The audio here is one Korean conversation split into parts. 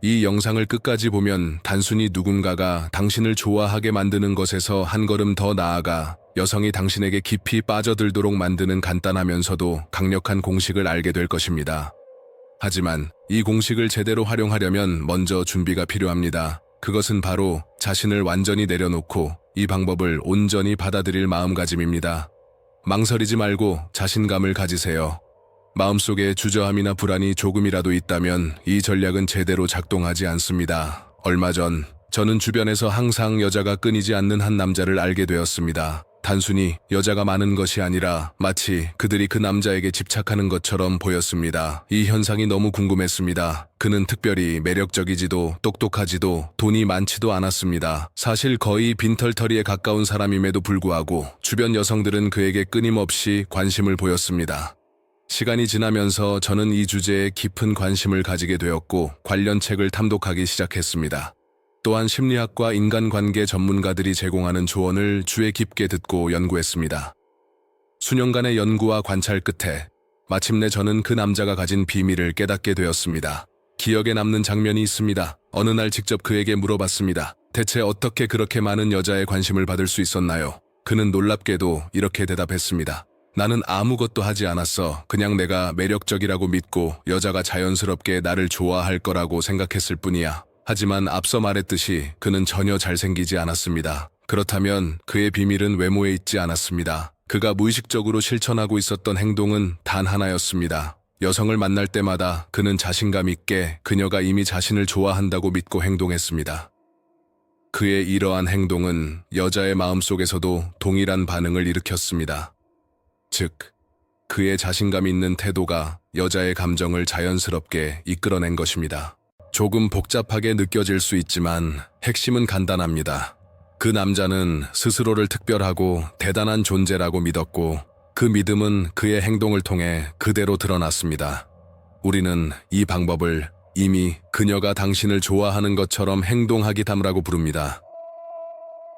이 영상을 끝까지 보면 단순히 누군가가 당신을 좋아하게 만드는 것에서 한 걸음 더 나아가 여성이 당신에게 깊이 빠져들도록 만드는 간단하면서도 강력한 공식을 알게 될 것입니다. 하지만 이 공식을 제대로 활용하려면 먼저 준비가 필요합니다. 그것은 바로 자신을 완전히 내려놓고 이 방법을 온전히 받아들일 마음가짐입니다. 망설이지 말고 자신감을 가지세요. 마음속에 주저함이나 불안이 조금이라도 있다면 이 전략은 제대로 작동하지 않습니다. 얼마 전 저는 주변에서 항상 여자가 끊이지 않는 한 남자를 알게 되었습니다. 단순히 여자가 많은 것이 아니라 마치 그들이 그 남자에게 집착하는 것처럼 보였습니다. 이 현상이 너무 궁금했습니다. 그는 특별히 매력적이지도 똑똑하지도 돈이 많지도 않았습니다. 사실 거의 빈털터리에 가까운 사람임에도 불구하고 주변 여성들은 그에게 끊임없이 관심을 보였습니다. 시간이 지나면서 저는 이 주제에 깊은 관심을 가지게 되었고 관련 책을 탐독하기 시작했습니다. 또한 심리학과 인간관계 전문가들이 제공하는 조언을 주의 깊게 듣고 연구했습니다. 수년간의 연구와 관찰 끝에 마침내 저는 그 남자가 가진 비밀을 깨닫게 되었습니다. 기억에 남는 장면이 있습니다. 어느 날 직접 그에게 물어봤습니다. 대체 어떻게 그렇게 많은 여자의 관심을 받을 수 있었나요? 그는 놀랍게도 이렇게 대답했습니다. 나는 아무것도 하지 않았어. 그냥 내가 매력적이라고 믿고 여자가 자연스럽게 나를 좋아할 거라고 생각했을 뿐이야. 하지만 앞서 말했듯이 그는 전혀 잘생기지 않았습니다. 그렇다면 그의 비밀은 외모에 있지 않았습니다. 그가 무의식적으로 실천하고 있었던 행동은 단 하나였습니다. 여성을 만날 때마다 그는 자신감 있게 그녀가 이미 자신을 좋아한다고 믿고 행동했습니다. 그의 이러한 행동은 여자의 마음속에서도 동일한 반응을 일으켰습니다. 즉, 그의 자신감 있는 태도가 여자의 감정을 자연스럽게 이끌어낸 것입니다. 조금 복잡하게 느껴질 수 있지만 핵심은 간단합니다. 그 남자는 스스로를 특별하고 대단한 존재라고 믿었고 그 믿음은 그의 행동을 통해 그대로 드러났습니다. 우리는 이 방법을 이미 그녀가 당신을 좋아하는 것처럼 행동하기담이라고 부릅니다.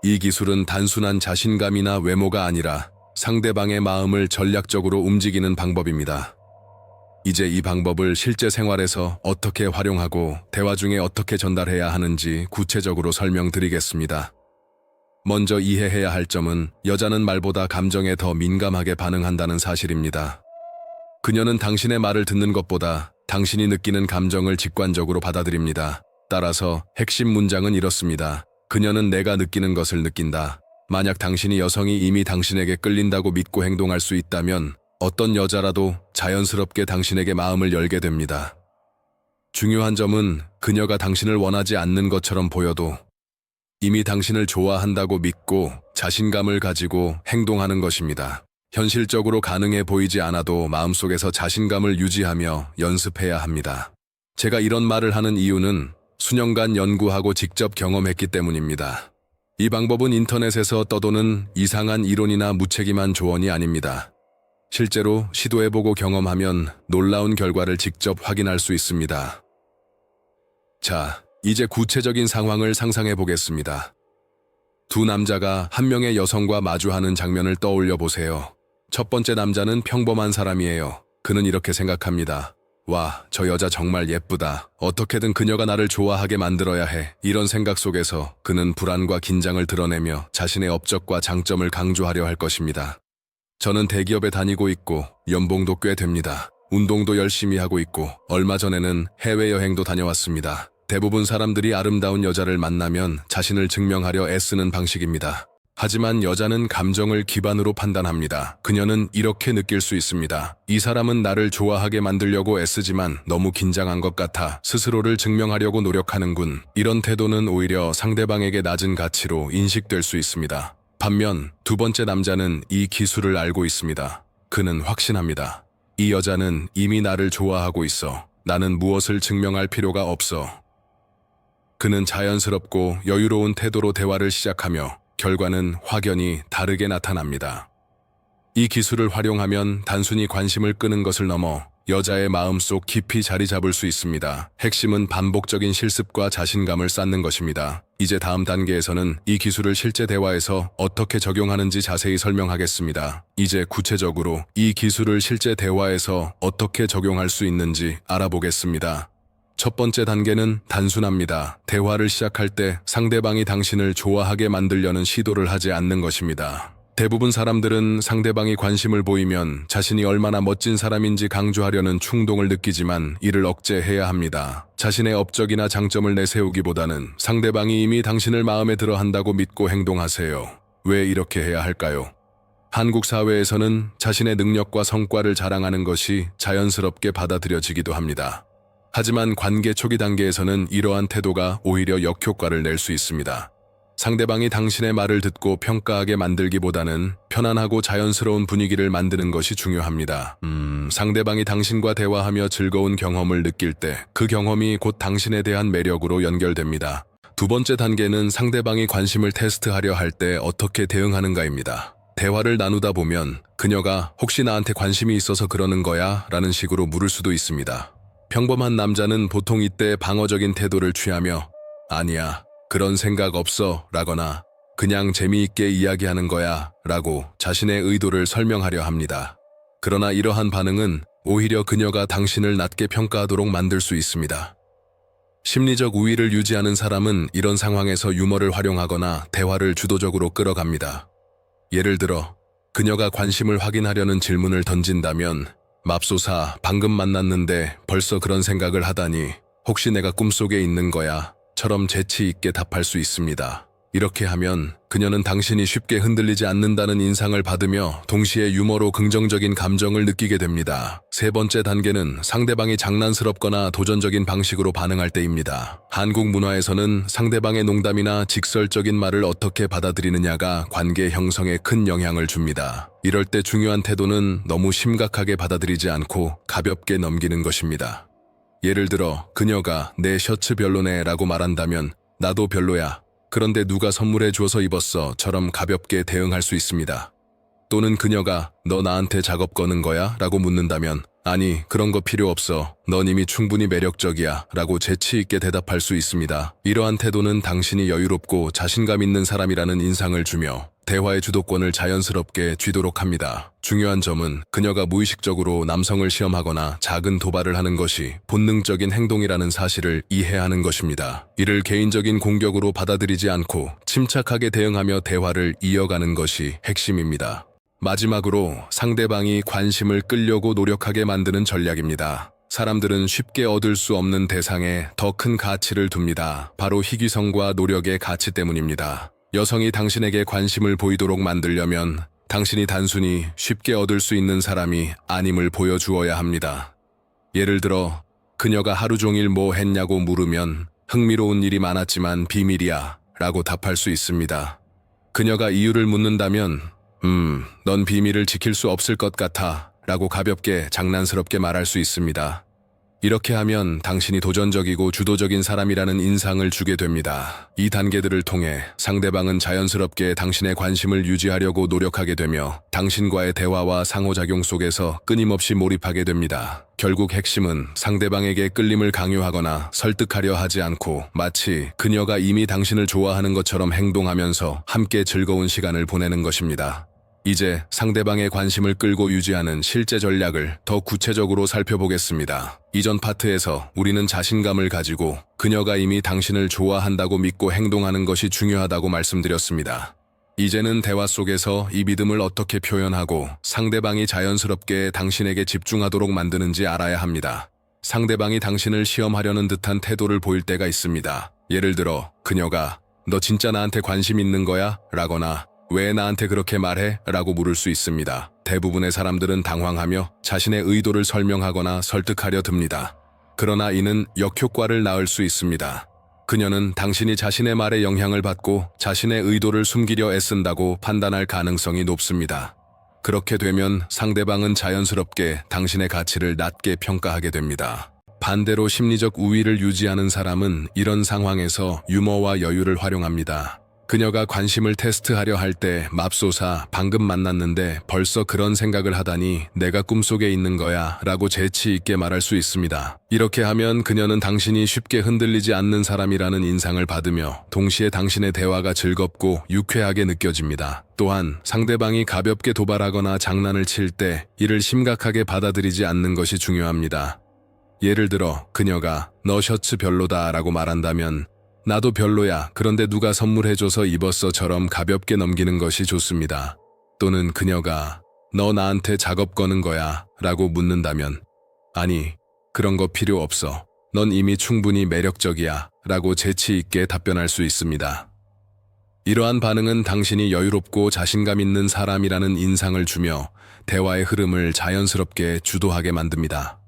이 기술은 단순한 자신감이나 외모가 아니라 상대방의 마음을 전략적으로 움직이는 방법입니다. 이제 이 방법을 실제 생활에서 어떻게 활용하고 대화 중에 어떻게 전달해야 하는지 구체적으로 설명드리겠습니다. 먼저 이해해야 할 점은 여자는 말보다 감정에 더 민감하게 반응한다는 사실입니다. 그녀는 당신의 말을 듣는 것보다 당신이 느끼는 감정을 직관적으로 받아들입니다. 따라서 핵심 문장은 이렇습니다. 그녀는 내가 느끼는 것을 느낀다. 만약 당신이 여성이 이미 당신에게 끌린다고 믿고 행동할 수 있다면 어떤 여자라도 자연스럽게 당신에게 마음을 열게 됩니다. 중요한 점은 그녀가 당신을 원하지 않는 것처럼 보여도 이미 당신을 좋아한다고 믿고 자신감을 가지고 행동하는 것입니다. 현실적으로 가능해 보이지 않아도 마음속에서 자신감을 유지하며 연습해야 합니다. 제가 이런 말을 하는 이유는 수년간 연구하고 직접 경험했기 때문입니다. 이 방법은 인터넷에서 떠도는 이상한 이론이나 무책임한 조언이 아닙니다. 실제로 시도해보고 경험하면 놀라운 결과를 직접 확인할 수 있습니다. 자, 이제 구체적인 상황을 상상해 보겠습니다. 두 남자가 한 명의 여성과 마주하는 장면을 떠올려 보세요. 첫 번째 남자는 평범한 사람이에요. 그는 이렇게 생각합니다. 와, 저 여자 정말 예쁘다. 어떻게든 그녀가 나를 좋아하게 만들어야 해. 이런 생각 속에서 그는 불안과 긴장을 드러내며 자신의 업적과 장점을 강조하려 할 것입니다. 저는 대기업에 다니고 있고 연봉도 꽤 됩니다. 운동도 열심히 하고 있고 얼마 전에는 해외여행도 다녀왔습니다. 대부분 사람들이 아름다운 여자를 만나면 자신을 증명하려 애쓰는 방식입니다. 하지만 여자는 감정을 기반으로 판단합니다. 그녀는 이렇게 느낄 수 있습니다. 이 사람은 나를 좋아하게 만들려고 애쓰지만 너무 긴장한 것 같아 스스로를 증명하려고 노력하는군. 이런 태도는 오히려 상대방에게 낮은 가치로 인식될 수 있습니다. 반면 두 번째 남자는 이 기술을 알고 있습니다. 그는 확신합니다. 이 여자는 이미 나를 좋아하고 있어. 나는 무엇을 증명할 필요가 없어. 그는 자연스럽고 여유로운 태도로 대화를 시작하며 결과는 확연히 다르게 나타납니다. 이 기술을 활용하면 단순히 관심을 끄는 것을 넘어 여자의 마음속 깊이 자리 잡을 수 있습니다. 핵심은 반복적인 실습과 자신감을 쌓는 것입니다. 이제 다음 단계에서는 이 기술을 실제 대화에서 어떻게 적용하는지 자세히 설명하겠습니다. 이제 구체적으로 이 기술을 실제 대화에서 어떻게 적용할 수 있는지 알아보겠습니다. 첫 번째 단계는 단순합니다. 대화를 시작할 때 상대방이 당신을 좋아하게 만들려는 시도를 하지 않는 것입니다. 대부분 사람들은 상대방이 관심을 보이면 자신이 얼마나 멋진 사람인지 강조하려는 충동을 느끼지만 이를 억제해야 합니다. 자신의 업적이나 장점을 내세우기보다는 상대방이 이미 당신을 마음에 들어 한다고 믿고 행동하세요. 왜 이렇게 해야 할까요? 한국 사회에서는 자신의 능력과 성과를 자랑하는 것이 자연스럽게 받아들여지기도 합니다. 하지만 관계 초기 단계에서는 이러한 태도가 오히려 역효과를 낼 수 있습니다. 상대방이 당신의 말을 듣고 평가하게 만들기보다는 편안하고 자연스러운 분위기를 만드는 것이 중요합니다. 상대방이 당신과 대화하며 즐거운 경험을 느낄 때 그 경험이 곧 당신에 대한 매력으로 연결됩니다. 두 번째 단계는 상대방이 관심을 테스트하려 할 때 어떻게 대응하는가입니다. 대화를 나누다 보면 그녀가 혹시 나한테 관심이 있어서 그러는 거야? 라는 식으로 물을 수도 있습니다. 평범한 남자는 보통 이때 방어적인 태도를 취하며 아니야, 그런 생각 없어 라거나 그냥 재미있게 이야기하는 거야 라고 자신의 의도를 설명하려 합니다. 그러나 이러한 반응은 오히려 그녀가 당신을 낮게 평가하도록 만들 수 있습니다. 심리적 우위를 유지하는 사람은 이런 상황에서 유머를 활용하거나 대화를 주도적으로 끌어갑니다. 예를 들어 그녀가 관심을 확인하려는 질문을 던진다면 맙소사, 방금 만났는데 벌써 그런 생각을 하다니 혹시 내가 꿈속에 있는 거야? 처럼 재치 있게 답할 수 있습니다. 이렇게 하면 그녀는 당신이 쉽게 흔들리지 않는다는 인상을 받으며 동시에 유머로 긍정적인 감정을 느끼게 됩니다. 세 번째 단계는 상대방이 장난스럽거나 도전적인 방식으로 반응할 때입니다. 한국 문화에서는 상대방의 농담이나 직설적인 말을 어떻게 받아들이느냐가 관계 형성에 큰 영향을 줍니다. 이럴 때 중요한 태도는 너무 심각하게 받아들이지 않고 가볍게 넘기는 것입니다. 예를 들어 그녀가 내 셔츠 별로네 라고 말한다면 나도 별로야. 그런데 누가 선물해 줘서 입었어?처럼 가볍게 대응할 수 있습니다. 또는 그녀가 너 나한테 작업 거는 거야? 라고 묻는다면 아니 그런 거 필요 없어. 넌 이미 충분히 매력적이야. 라고 재치 있게 대답할 수 있습니다. 이러한 태도는 당신이 여유롭고 자신감 있는 사람이라는 인상을 주며 대화의 주도권을 자연스럽게 쥐도록 합니다. 중요한 점은 그녀가 무의식적으로 남성을 시험하거나 작은 도발을 하는 것이 본능적인 행동이라는 사실을 이해하는 것입니다. 이를 개인적인 공격으로 받아들이지 않고 침착하게 대응하며 대화를 이어가는 것이 핵심입니다. 마지막으로 상대방이 관심을 끌려고 노력하게 만드는 전략입니다. 사람들은 쉽게 얻을 수 없는 대상에 더 큰 가치를 둡니다. 바로 희귀성과 노력의 가치 때문입니다. 여성이 당신에게 관심을 보이도록 만들려면 당신이 단순히 쉽게 얻을 수 있는 사람이 아님을 보여주어야 합니다. 예를 들어 그녀가 하루 종일 뭐 했냐고 물으면 흥미로운 일이 많았지만 비밀이야 라고 답할 수 있습니다. 그녀가 이유를 묻는다면 넌 비밀을 지킬 수 없을 것 같아 라고 가볍게 장난스럽게 말할 수 있습니다. 이렇게 하면 당신이 도전적이고 주도적인 사람이라는 인상을 주게 됩니다. 이 단계들을 통해 상대방은 자연스럽게 당신의 관심을 유지하려고 노력하게 되며 당신과의 대화와 상호작용 속에서 끊임없이 몰입하게 됩니다. 결국 핵심은 상대방에게 끌림을 강요하거나 설득하려 하지 않고 마치 그녀가 이미 당신을 좋아하는 것처럼 행동하면서 함께 즐거운 시간을 보내는 것입니다. 이제 상대방의 관심을 끌고 유지하는 실제 전략을 더 구체적으로 살펴보겠습니다. 이전 파트에서 우리는 자신감을 가지고 그녀가 이미 당신을 좋아한다고 믿고 행동하는 것이 중요하다고 말씀드렸습니다. 이제는 대화 속에서 이 믿음을 어떻게 표현하고 상대방이 자연스럽게 당신에게 집중하도록 만드는지 알아야 합니다. 상대방이 당신을 시험하려는 듯한 태도를 보일 때가 있습니다. 예를 들어 그녀가 너 진짜 나한테 관심 있는 거야? 라거나 왜 나한테 그렇게 말해? 라고 물을 수 있습니다. 대부분의 사람들은 당황하며 자신의 의도를 설명하거나 설득하려 듭니다. 그러나 이는 역효과를 낳을 수 있습니다. 그녀는 당신이 자신의 말에 영향을 받고 자신의 의도를 숨기려 애쓴다고 판단할 가능성이 높습니다. 그렇게 되면 상대방은 자연스럽게 당신의 가치를 낮게 평가하게 됩니다. 반대로 심리적 우위를 유지하는 사람은 이런 상황에서 유머와 여유를 활용합니다. 그녀가 관심을 테스트하려 할 때 맙소사 방금 만났는데 벌써 그런 생각을 하다니 내가 꿈속에 있는 거야 라고 재치 있게 말할 수 있습니다. 이렇게 하면 그녀는 당신이 쉽게 흔들리지 않는 사람이라는 인상을 받으며 동시에 당신의 대화가 즐겁고 유쾌하게 느껴집니다. 또한 상대방이 가볍게 도발하거나 장난을 칠 때 이를 심각하게 받아들이지 않는 것이 중요합니다. 예를 들어 그녀가 너 셔츠 별로다 라고 말한다면 나도 별로야. 그런데 누가 선물해줘서 입었어처럼 가볍게 넘기는 것이 좋습니다. 또는 그녀가 너 나한테 작업 거는 거야 라고 묻는다면 아니, 그런 거 필요 없어. 넌 이미 충분히 매력적이야 라고 재치 있게 답변할 수 있습니다. 이러한 반응은 당신이 여유롭고 자신감 있는 사람이라는 인상을 주며 대화의 흐름을 자연스럽게 주도하게 만듭니다.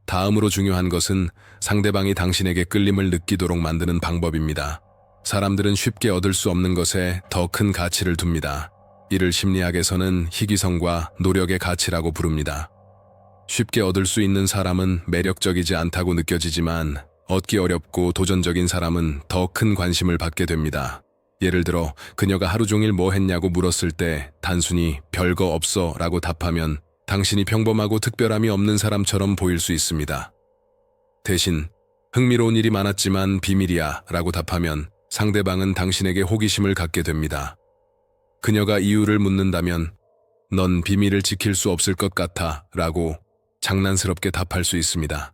다음으로 중요한 것은 상대방이 당신에게 끌림을 느끼도록 만드는 방법입니다. 사람들은 쉽게 얻을 수 없는 것에 더 큰 가치를 둡니다. 이를 심리학에서는 희귀성과 노력의 가치라고 부릅니다. 쉽게 얻을 수 있는 사람은 매력적이지 않다고 느껴지지만 얻기 어렵고 도전적인 사람은 더 큰 관심을 받게 됩니다. 예를 들어 그녀가 하루 종일 뭐 했냐고 물었을 때 단순히 별거 없어 라고 답하면 당신이 평범하고 특별함이 없는 사람처럼 보일 수 있습니다. 대신 흥미로운 일이 많았지만 비밀이야 라고 답하면 상대방은 당신에게 호기심을 갖게 됩니다. 그녀가 이유를 묻는다면 넌 비밀을 지킬 수 없을 것 같아 라고 장난스럽게 답할 수 있습니다.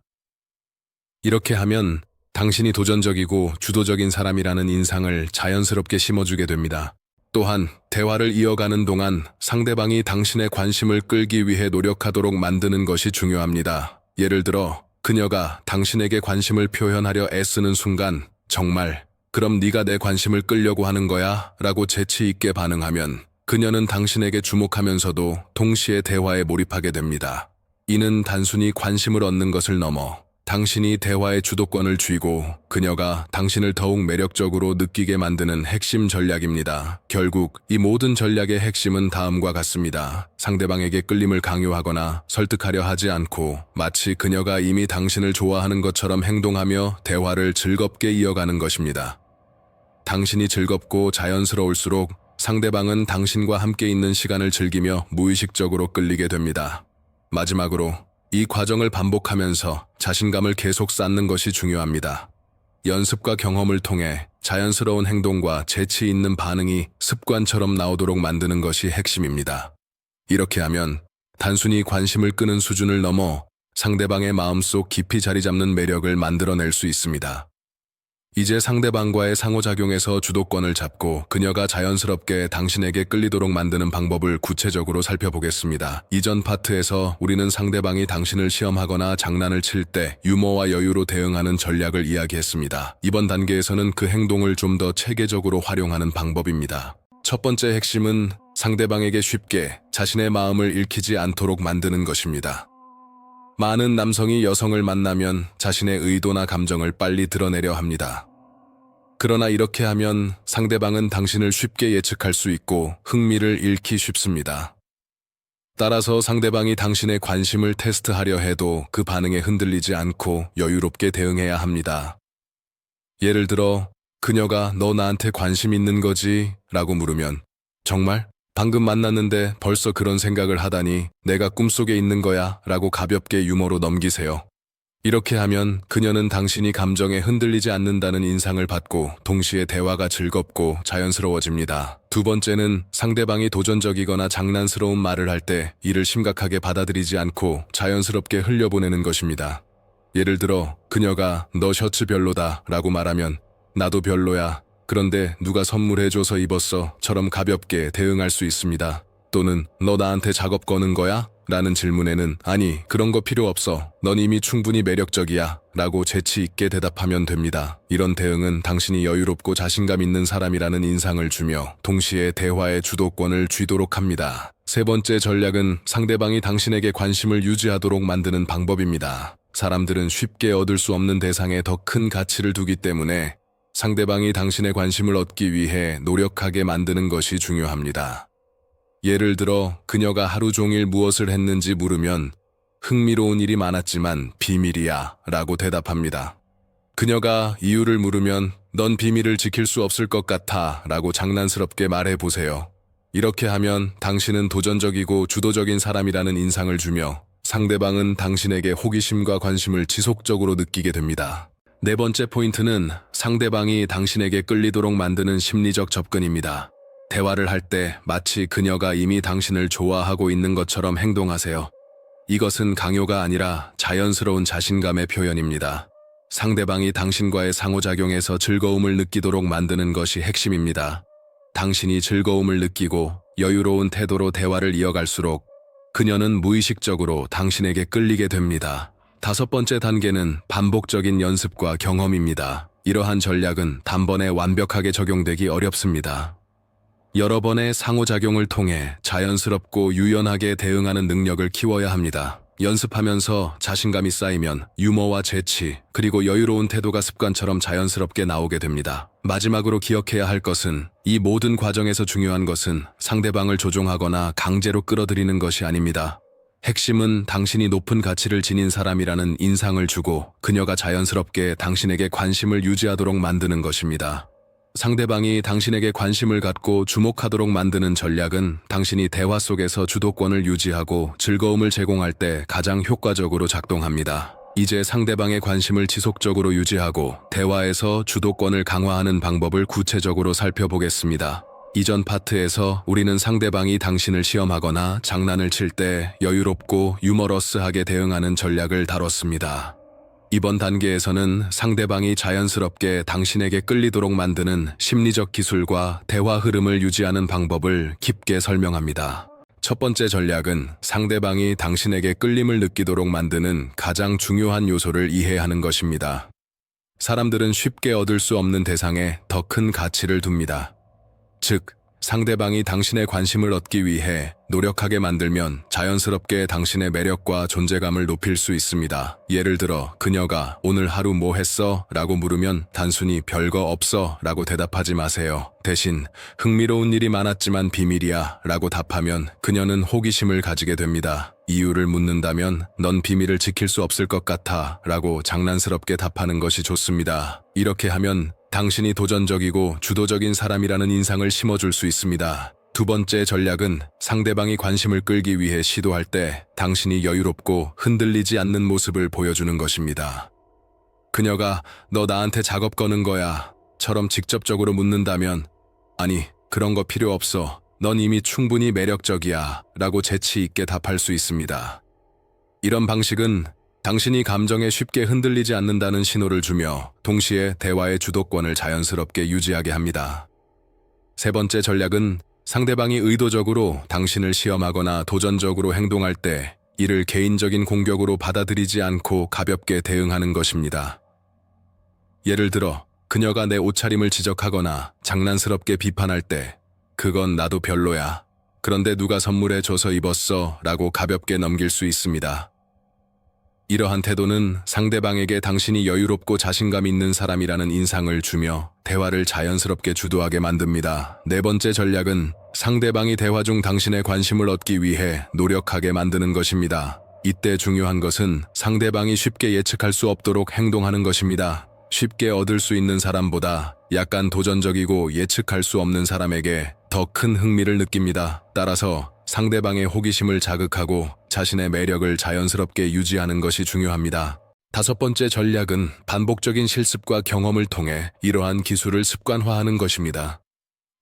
이렇게 하면 당신이 도전적이고 주도적인 사람이라는 인상을 자연스럽게 심어주게 됩니다. 또한 대화를 이어가는 동안 상대방이 당신의 관심을 끌기 위해 노력하도록 만드는 것이 중요합니다. 예를 들어 그녀가 당신에게 관심을 표현하려 애쓰는 순간 정말 그럼 네가 내 관심을 끌려고 하는 거야? 라고 재치 있게 반응하면 그녀는 당신에게 주목하면서도 동시에 대화에 몰입하게 됩니다. 이는 단순히 관심을 얻는 것을 넘어 당신이 대화의 주도권을 쥐고 그녀가 당신을 더욱 매력적으로 느끼게 만드는 핵심 전략입니다. 결국 이 모든 전략의 핵심은 다음과 같습니다. 상대방에게 끌림을 강요하거나 설득하려 하지 않고 마치 그녀가 이미 당신을 좋아하는 것처럼 행동하며 대화를 즐겁게 이어가는 것입니다. 당신이 즐겁고 자연스러울수록 상대방은 당신과 함께 있는 시간을 즐기며 무의식적으로 끌리게 됩니다. 마지막으로 이 과정을 반복하면서 자신감을 계속 쌓는 것이 중요합니다. 연습과 경험을 통해 자연스러운 행동과 재치 있는 반응이 습관처럼 나오도록 만드는 것이 핵심입니다. 이렇게 하면 단순히 관심을 끄는 수준을 넘어 상대방의 마음속 깊이 자리 잡는 매력을 만들어낼 수 있습니다. 이제 상대방과의 상호작용에서 주도권을 잡고 그녀가 자연스럽게 당신에게 끌리도록 만드는 방법을 구체적으로 살펴보겠습니다. 이전 파트에서 우리는 상대방이 당신을 시험하거나 장난을 칠 때 유머와 여유로 대응하는 전략을 이야기했습니다. 이번 단계에서는 그 행동을 좀 더 체계적으로 활용하는 방법입니다. 첫 번째 핵심은 상대방에게 쉽게 자신의 마음을 읽히지 않도록 만드는 것입니다. 많은 남성이 여성을 만나면 자신의 의도나 감정을 빨리 드러내려 합니다. 그러나 이렇게 하면 상대방은 당신을 쉽게 예측할 수 있고 흥미를 잃기 쉽습니다. 따라서 상대방이 당신의 관심을 테스트하려 해도 그 반응에 흔들리지 않고 여유롭게 대응해야 합니다. 예를 들어 그녀가 너 나한테 관심 있는 거지? 라고 물으면 정말? 방금 만났는데 벌써 그런 생각을 하다니 내가 꿈속에 있는 거야? 라고 가볍게 유머로 넘기세요. 이렇게 하면 그녀는 당신이 감정에 흔들리지 않는다는 인상을 받고 동시에 대화가 즐겁고 자연스러워집니다. 두 번째는 상대방이 도전적이거나 장난스러운 말을 할 때 이를 심각하게 받아들이지 않고 자연스럽게 흘려보내는 것입니다. 예를 들어 그녀가 너 셔츠 별로다 라고 말하면 나도 별로야. 그런데 누가 선물해줘서 입었어 처럼 가볍게 대응할 수 있습니다. 또는 너 나한테 작업 거는 거야? 라는 질문에는 아니 그런 거 필요 없어. 넌 이미 충분히 매력적이야. 라고 재치 있게 대답하면 됩니다. 이런 대응은 당신이 여유롭고 자신감 있는 사람이라는 인상을 주며 동시에 대화의 주도권을 쥐도록 합니다. 세 번째 전략은 상대방이 당신에게 관심을 유지하도록 만드는 방법입니다. 사람들은 쉽게 얻을 수 없는 대상에 더 큰 가치를 두기 때문에 상대방이 당신의 관심을 얻기 위해 노력하게 만드는 것이 중요합니다. 예를 들어 그녀가 하루 종일 무엇을 했는지 물으면 흥미로운 일이 많았지만 비밀이야 라고 대답합니다. 그녀가 이유를 물으면 넌 비밀을 지킬 수 없을 것 같아 라고 장난스럽게 말해보세요. 이렇게 하면 당신은 도전적이고 주도적인 사람이라는 인상을 주며 상대방은 당신에게 호기심과 관심을 지속적으로 느끼게 됩니다. 네 번째 포인트는 상대방이 당신에게 끌리도록 만드는 심리적 접근입니다. 대화를 할 때 마치 그녀가 이미 당신을 좋아하고 있는 것처럼 행동하세요. 이것은 강요가 아니라 자연스러운 자신감의 표현입니다. 상대방이 당신과의 상호작용에서 즐거움을 느끼도록 만드는 것이 핵심입니다. 당신이 즐거움을 느끼고 여유로운 태도로 대화를 이어갈수록 그녀는 무의식적으로 당신에게 끌리게 됩니다. 5번째 단계는 반복적인 연습과 경험입니다. 이러한 전략은 단번에 완벽하게 적용되기 어렵습니다. 여러 번의 상호작용을 통해 자연스럽고 유연하게 대응하는 능력을 키워야 합니다. 연습하면서 자신감이 쌓이면 유머와 재치, 그리고 여유로운 태도가 습관처럼 자연스럽게 나오게 됩니다. 마지막으로 기억해야 할 것은 이 모든 과정에서 중요한 것은 상대방을 조종하거나 강제로 끌어들이는 것이 아닙니다. 핵심은 당신이 높은 가치를 지닌 사람이라는 인상을 주고 그녀가 자연스럽게 당신에게 관심을 유지하도록 만드는 것입니다. 상대방이 당신에게 관심을 갖고 주목하도록 만드는 전략은 당신이 대화 속에서 주도권을 유지하고 즐거움을 제공할 때 가장 효과적으로 작동합니다. 이제 상대방의 관심을 지속적으로 유지하고 대화에서 주도권을 강화하는 방법을 구체적으로 살펴보겠습니다. 이전 파트에서 우리는 상대방이 당신을 시험하거나 장난을 칠 때 여유롭고 유머러스하게 대응하는 전략을 다뤘습니다. 이번 단계에서는 상대방이 자연스럽게 당신에게 끌리도록 만드는 심리적 기술과 대화 흐름을 유지하는 방법을 깊게 설명합니다. 첫 번째 전략은 상대방이 당신에게 끌림을 느끼도록 만드는 가장 중요한 요소를 이해하는 것입니다. 사람들은 쉽게 얻을 수 없는 대상에 더 큰 가치를 둡니다. 즉, 상대방이 당신의 관심을 얻기 위해 노력하게 만들면 자연스럽게 당신의 매력과 존재감을 높일 수 있습니다. 예를 들어 그녀가 "오늘 하루 뭐 했어?" 라고 물으면 단순히 "별거 없어" 라고 대답하지 마세요. 대신 "흥미로운 일이 많았지만 비밀이야" 라고 답하면 그녀는 호기심을 가지게 됩니다. 이유를 묻는다면 "넌 비밀을 지킬 수 없을 것 같아" 라고 장난스럽게 답하는 것이 좋습니다. 이렇게 하면 당신이 도전적이고 주도적인 사람이라는 인상을 심어줄 수 있습니다. 두 번째 전략은 상대방이 관심을 끌기 위해 시도할 때 당신이 여유롭고 흔들리지 않는 모습을 보여주는 것입니다. 그녀가 "너 나한테 작업 거는 거야" 처럼 직접적으로 묻는다면 "아니, 그런 거 필요 없어. 넌 이미 충분히 매력적이야" 라고 재치 있게 답할 수 있습니다. 이런 방식은 당신이 감정에 쉽게 흔들리지 않는다는 신호를 주며 동시에 대화의 주도권을 자연스럽게 유지하게 합니다. 세 번째 전략은 상대방이 의도적으로 당신을 시험하거나 도전적으로 행동할 때 이를 개인적인 공격으로 받아들이지 않고 가볍게 대응하는 것입니다. 예를 들어 그녀가 내 옷차림을 지적하거나 장난스럽게 비판할 때 "그건 나도 별로야. 그런데 누가 선물해 줘서 입었어" 라고 가볍게 넘길 수 있습니다. 이러한 태도는 상대방에게 당신이 여유롭고 자신감 있는 사람이라는 인상을 주며 대화를 자연스럽게 주도하게 만듭니다. 네 번째 전략은 상대방이 대화 중 당신의 관심을 얻기 위해 노력하게 만드는 것입니다. 이때 중요한 것은 상대방이 쉽게 예측할 수 없도록 행동하는 것입니다. 쉽게 얻을 수 있는 사람보다 약간 도전적이고 예측할 수 없는 사람에게 더 큰 흥미를 느낍니다. 따라서 상대방의 호기심을 자극하고 자신의 매력을 자연스럽게 유지하는 것이 중요합니다. 다섯 번째 전략은 반복적인 실습과 경험을 통해 이러한 기술을 습관화하는 것입니다.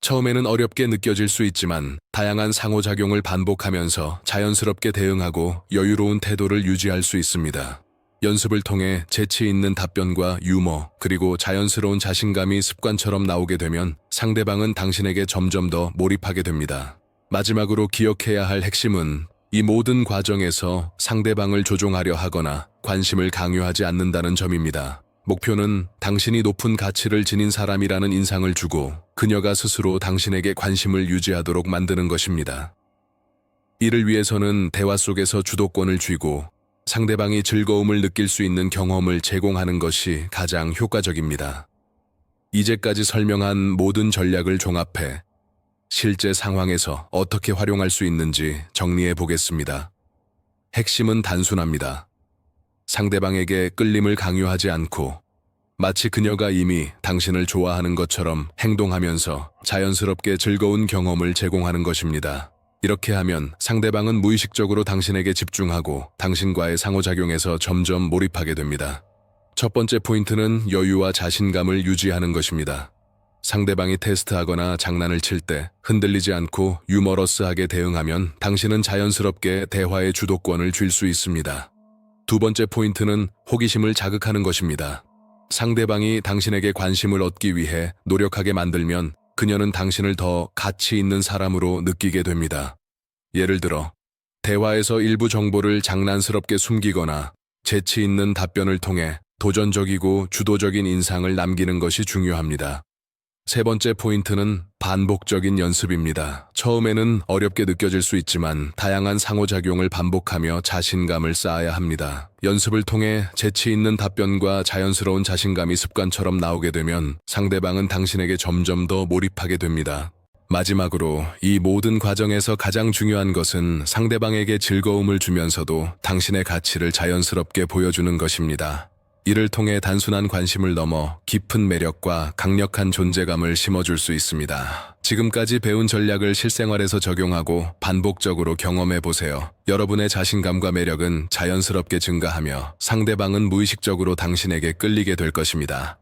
처음에는 어렵게 느껴질 수 있지만 다양한 상호작용을 반복하면서 자연스럽게 대응하고 여유로운 태도를 유지할 수 있습니다. 연습을 통해 재치 있는 답변과 유머, 그리고 자연스러운 자신감이 습관처럼 나오게 되면 상대방은 당신에게 점점 더 몰입하게 됩니다. 마지막으로 기억해야 할 핵심은 이 모든 과정에서 상대방을 조종하려 하거나 관심을 강요하지 않는다는 점입니다. 목표는 당신이 높은 가치를 지닌 사람이라는 인상을 주고 그녀가 스스로 당신에게 관심을 유지하도록 만드는 것입니다. 이를 위해서는 대화 속에서 주도권을 쥐고 상대방이 즐거움을 느낄 수 있는 경험을 제공하는 것이 가장 효과적입니다. 이제까지 설명한 모든 전략을 종합해 실제 상황에서 어떻게 활용할 수 있는지 정리해 보겠습니다. 핵심은 단순합니다. 상대방에게 끌림을 강요하지 않고 마치 그녀가 이미 당신을 좋아하는 것처럼 행동하면서 자연스럽게 즐거운 경험을 제공하는 것입니다. 이렇게 하면 상대방은 무의식적으로 당신에게 집중하고 당신과의 상호작용에서 점점 몰입하게 됩니다. 첫 번째 포인트는 여유와 자신감을 유지하는 것입니다. 상대방이 테스트하거나 장난을 칠 때 흔들리지 않고 유머러스하게 대응하면 당신은 자연스럽게 대화의 주도권을 쥘 수 있습니다. 두 번째 포인트는 호기심을 자극하는 것입니다. 상대방이 당신에게 관심을 얻기 위해 노력하게 만들면 그녀는 당신을 더 가치 있는 사람으로 느끼게 됩니다. 예를 들어, 대화에서 일부 정보를 장난스럽게 숨기거나 재치 있는 답변을 통해 도전적이고 주도적인 인상을 남기는 것이 중요합니다. 세 번째 포인트는 반복적인 연습입니다. 처음에는 어렵게 느껴질 수 있지만 다양한 상호작용을 반복하며 자신감을 쌓아야 합니다. 연습을 통해 재치 있는 답변과 자연스러운 자신감이 습관처럼 나오게 되면 상대방은 당신에게 점점 더 몰입하게 됩니다. 마지막으로 이 모든 과정에서 가장 중요한 것은 상대방에게 즐거움을 주면서도 당신의 가치를 자연스럽게 보여주는 것입니다. 이를 통해 단순한 관심을 넘어 깊은 매력과 강력한 존재감을 심어줄 수 있습니다. 지금까지 배운 전략을 실생활에서 적용하고 반복적으로 경험해 보세요. 여러분의 자신감과 매력은 자연스럽게 증가하며 상대방은 무의식적으로 당신에게 끌리게 될 것입니다.